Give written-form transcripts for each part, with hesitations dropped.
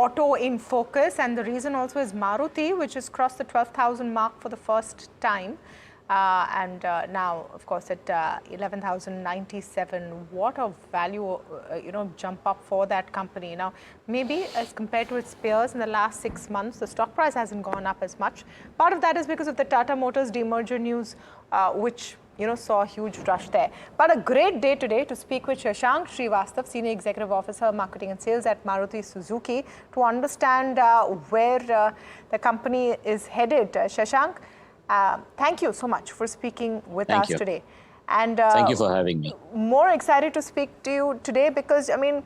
auto in focus, and the reason also is Maruti, which has crossed the 12,000 mark for the first time. Now, of course, at 11,097, what a value, jump up for that company. Now, maybe as compared to its peers in the last 6 months, the stock price hasn't gone up as much. Part of that is because of the Tata Motors demerger news, which saw a huge rush there. But a great day today to speak with Shashank Srivastav, Senior Executive Officer, Marketing and Sales at Maruti Suzuki, to understand where the company is headed. Shashank, thank you so much for speaking with us today. And thank you for having me. More excited to speak to you today because, I mean,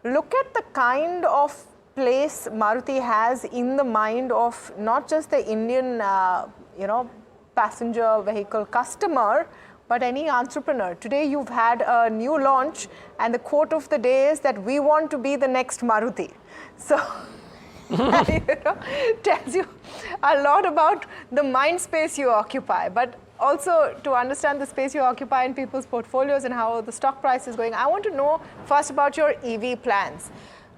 look at the kind of place Maruti has in the mind of not just the Indian, passenger vehicle customer, but any entrepreneur. Today you've had a new launch, and the quote of the day is that we want to be the next Maruti. So tells you a lot about the mind space you occupy, but also to understand the space you occupy in people's portfolios and how the stock price is going. I want to know first about your EV plans.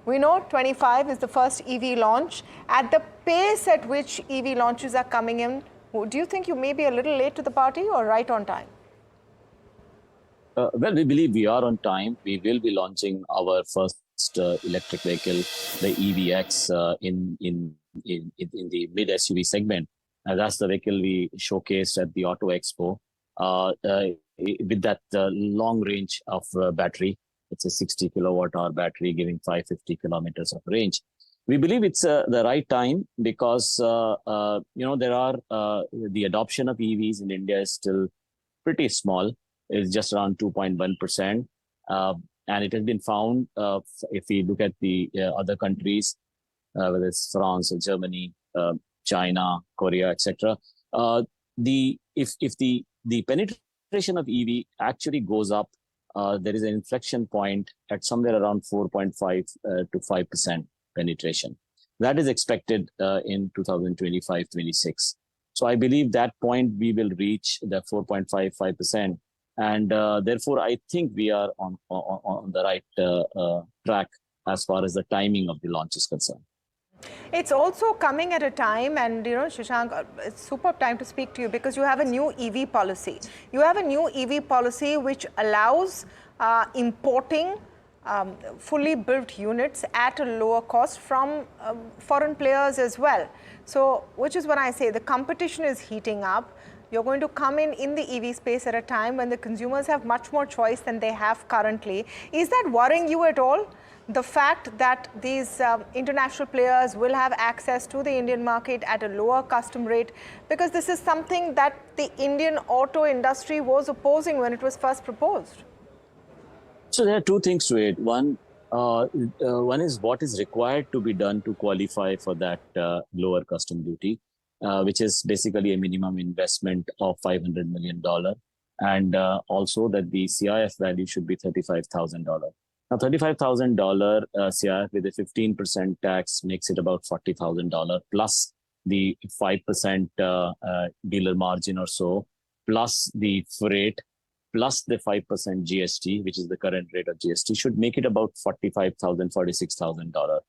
We know 25 is the first EV launch. At the pace at which EV launches are coming in, do you think you may be a little late to the party or right on time? Well, we believe we are on time. We will be launching our first electric vehicle, the EVX, in the mid SUV segment. And that's the vehicle we showcased at the Auto Expo with that long range of battery. It's a 60 kilowatt hour battery giving 550 kilometers of range. We believe it's the right time because, there are the adoption of EVs in India is still pretty small. It's just around 2.1%. And it has been found, if we look at the other countries, whether it's France or Germany, China, Korea, etc., if the penetration of EV actually goes up, there is an inflection point at somewhere around 4.5 to 5% penetration. That is expected in 2025-26. So I believe that point we will reach the 4.55%. And therefore, I think we are on the right track as far as the timing of the launch is concerned. It's also coming at a time, and Shashank, it's superb time to speak to you because you have a new EV policy. You have a new EV policy which allows importing fully built units at a lower cost from foreign players as well. So, which is when I say the competition is heating up. You're going to come in the EV space at a time when the consumers have much more choice than they have currently. Is that worrying you at all? The fact that these international players will have access to the Indian market at a lower custom rate, because this is something that the Indian auto industry was opposing when it was first proposed. So there are two things to it. One is what is required to be done to qualify for that lower custom duty, which is basically a minimum investment of $500 million. And also that the CIF value should be $35,000. Now, $35,000 CIF with a 15% tax makes it about $40,000 plus the 5% dealer margin or so, plus the freight, plus the 5% GST, which is the current rate of GST, should make it about $45,000, $46,000.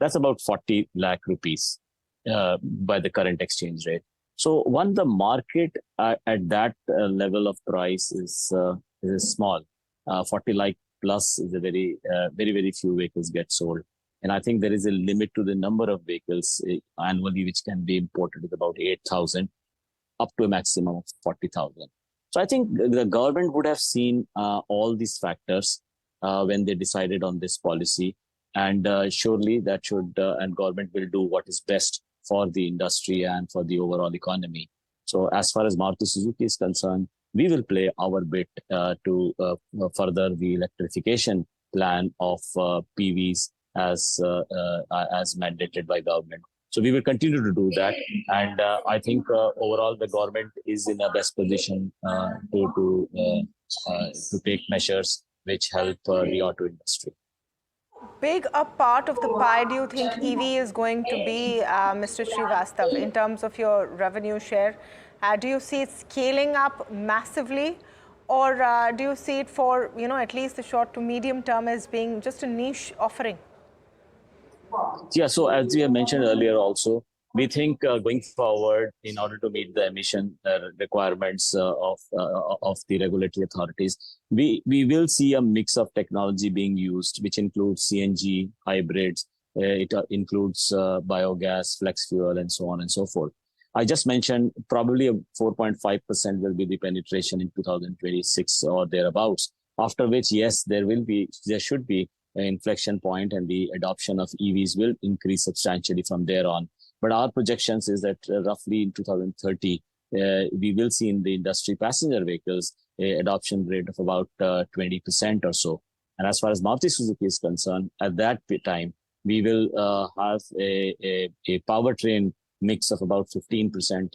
That's about 40 lakh rupees by the current exchange rate. So the market at that level of price is small. 40 lakh plus is a very, very few vehicles get sold. And I think there is a limit to the number of vehicles annually which can be imported with about 8,000 up to a maximum of 40,000. So I think the government would have seen all these factors when they decided on this policy. And surely that should, and government will do what is best for the industry and for the overall economy. So as far as Maruti Suzuki is concerned, we will play our bit to further the electrification plan of PVs as mandated by government. So we will continue to do that. And I think overall the government is in a best position to take measures which help the auto industry. Big a part of the pie do you think EV is going to be, Mr. Srivastav, in terms of your revenue share? Do you see it scaling up massively, or do you see it for at least the short to medium term as being just a niche offering? Yeah, so as we have mentioned earlier also, we think going forward, in order to meet the emission requirements of the regulatory authorities, we will see a mix of technology being used, which includes CNG, hybrids, it includes biogas, flex fuel, and so on and so forth. I just mentioned probably a 4.5% will be the penetration in 2026 or thereabouts. After which, yes, there should be an inflection point, and the adoption of EVs will increase substantially from there on. But our projections is that roughly in 2030, we will see in the industry passenger vehicles a adoption rate of about 20% or so. And as far as Maruti Suzuki is concerned, at that time, we will have a powertrain mix of about 15%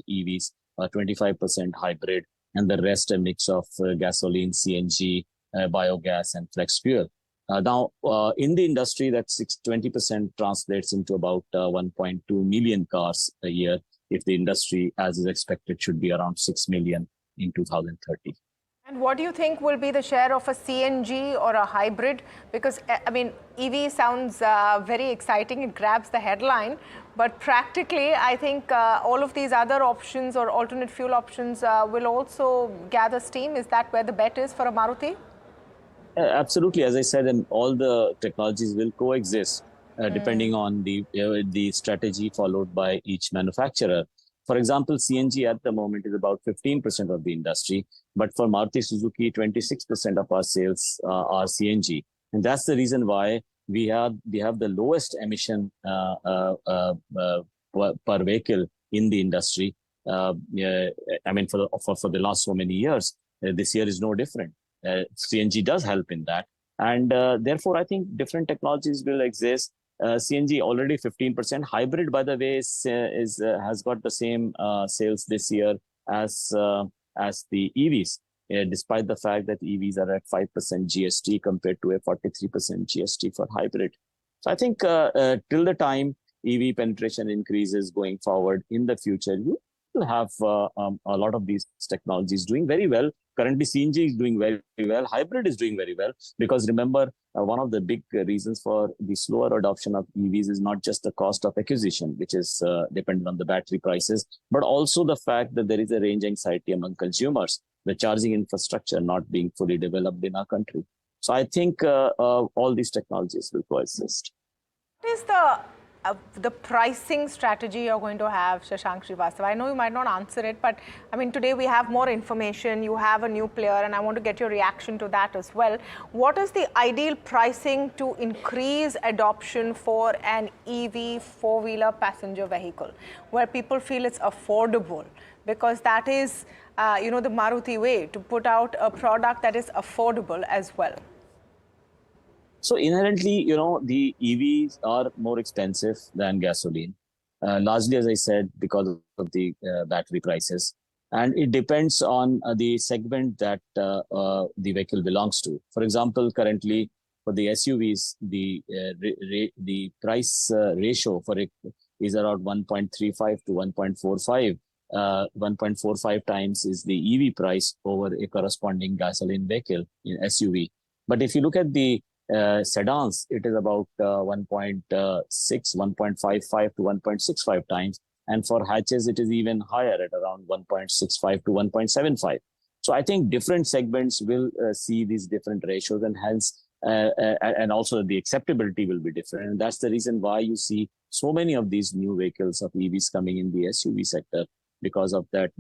EVs, 25% hybrid, and the rest a mix of gasoline, CNG, biogas, and flex fuel. Now, in the industry, that 20% translates into about 1.2 million cars a year. If the industry, as is expected, should be around 6 million in 2030. And what do you think will be the share of a CNG or a hybrid? Because, I mean, EV sounds very exciting, it grabs the headline, but practically, I think all of these other options or alternate fuel options will also gather steam. Is that where the bet is for a Maruti? Absolutely. As I said, and all the technologies will coexist depending on the strategy followed by each manufacturer. For example, CNG at the moment is about 15% of the industry, but for Maruti Suzuki, 26% of our sales are CNG. And that's the reason why we have the lowest emission per vehicle in the industry. I mean, for the last so many years, this year is no different. CNG does help in that. And therefore, I think different technologies will exist. CNG already 15%. Hybrid, by the way, has got the same sales this year as the EVs, despite the fact that EVs are at 5% GST compared to a 43% GST for hybrid. So I think till the time EV penetration increases going forward in the future, you will have a lot of these technologies doing very well. Currently, CNG is doing very well. Hybrid is doing very well because remember, one of the big reasons for the slower adoption of EVs is not just the cost of acquisition, which is dependent on the battery prices, but also the fact that there is a range anxiety among consumers, the charging infrastructure not being fully developed in our country. So I think all these technologies will coexist. What is the pricing strategy you're going to have, Shashank Srivastava? I know you might not answer it, but I mean, today we have more information, you have a new player, and I want to get your reaction to that as well. What is the ideal pricing to increase adoption for an EV four-wheeler passenger vehicle, where people feel it's affordable? Because that is, the Maruti way, to put out a product that is affordable as well. So inherently, the EVs are more expensive than gasoline, largely, as I said, because of the battery prices. And it depends on the segment that the vehicle belongs to. For example, currently for the SUVs, the price ratio for it is around 1.35 to 1.45. 1.45 times is the EV price over a corresponding gasoline vehicle in SUV. But if you look at the sedans, it is about 1.6, 1.55 to 1.65 times. And for hatches, it is even higher at around 1.65 to 1.75. So I think different segments will see these different ratios, and hence, and also the acceptability will be different. And that's the reason why you see so many of these new vehicles of EVs coming in the SUV sector, because of the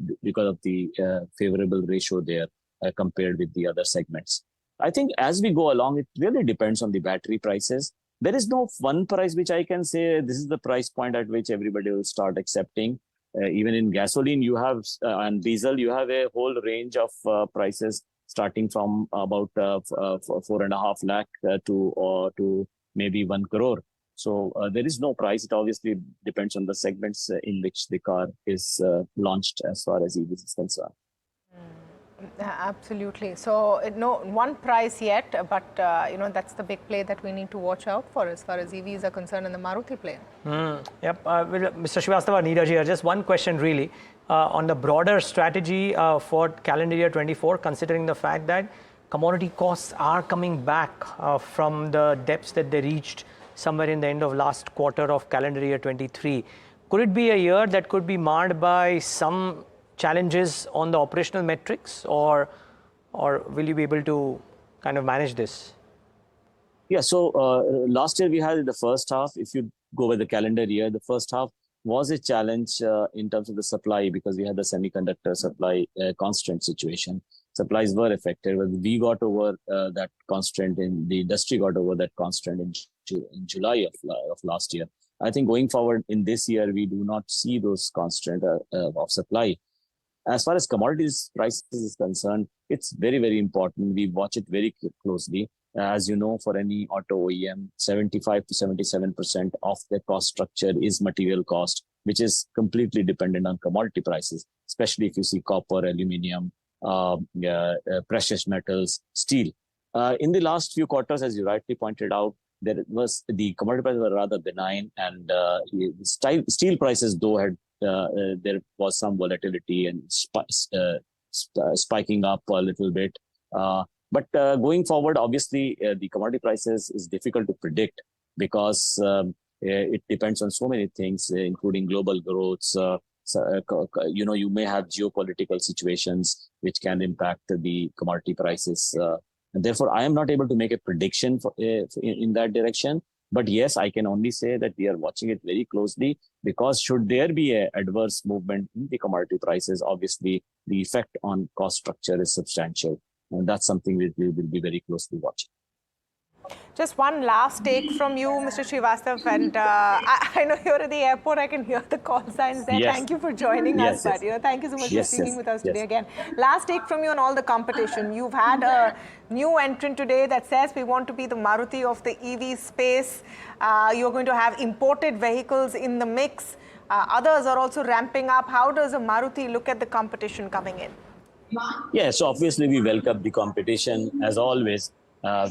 favorable ratio there compared with the other segments. I think as we go along, it really depends on the battery prices. There is no one price which I can say this is the price point at which everybody will start accepting. Even in gasoline, you have and diesel, you have a whole range of prices starting from about 4.5 lakh to maybe 1 crore. So there is no price. It obviously depends on the segments in which the car is launched as far as EVs is concerned. Absolutely. So no one price yet, but that's the big play that we need to watch out for as far as EVs are concerned in the Maruti play. Yep. Mr. Srivastava, Neeraj here. Just one question really on the broader strategy for calendar year 24, considering the fact that commodity costs are coming back from the depths that they reached, somewhere in the end of last quarter of calendar year 23. Could it be a year that could be marred by some challenges on the operational metrics, or will you be able to kind of manage this? Yeah, so last year we had the first half. If you go with the calendar year, the first half was a challenge in terms of the supply, because we had the semiconductor supply constraint situation. Supplies were affected, but we got over that constraint, in the industry got over that constraint in July of last year. I think going forward in this year, we do not see those constraints of supply. As far as commodities prices is concerned, it's very, very important. We watch it very closely. As you know, for any auto OEM, 75 to 77% of their cost structure is material cost, which is completely dependent on commodity prices, especially if you see copper, aluminium, precious metals, steel. In the last few quarters, as you rightly pointed out, the commodity prices were rather benign, and steel prices, though, had there was some volatility and spiking up a little bit. But going forward, obviously, the commodity prices is difficult to predict, because it depends on so many things, including global growth. You may have geopolitical situations which can impact the commodity prices. And therefore, I am not able to make a prediction in that direction. But yes, I can only say that we are watching it very closely, because should there be an adverse movement in the commodity prices, obviously the effect on cost structure is substantial. And that's something we will be very closely watching. Just one last take from you, Mr. Srivastav, and I know you're at the airport. I can hear the call signs there. Yes. Thank you for joining us, but thank you so much for speaking with us today again. Last take from you on all the competition. You've had a new entrant today that says we want to be the Maruti of the EV space. You're going to have imported vehicles in the mix. Others are also ramping up. How does a Maruti look at the competition coming in? Yeah, so obviously we welcome the competition, as always.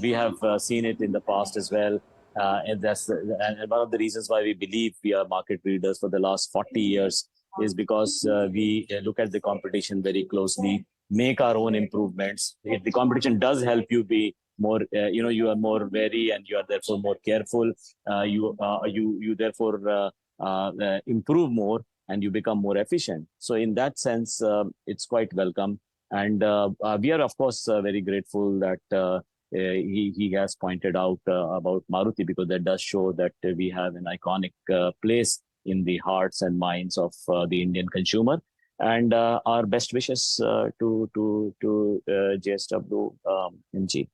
We have seen it in the past as well. And one of the reasons why we believe we are market leaders for the last 40 years is because we look at the competition very closely, make our own improvements. If the competition does help you be more, you are more wary, and you are therefore more careful. You therefore improve more, and you become more efficient. So in that sense, it's quite welcome. And we are, of course, very grateful that he has pointed out about Maruti, because that does show that we have an iconic place in the hearts and minds of the Indian consumer. And our best wishes to JSW MG.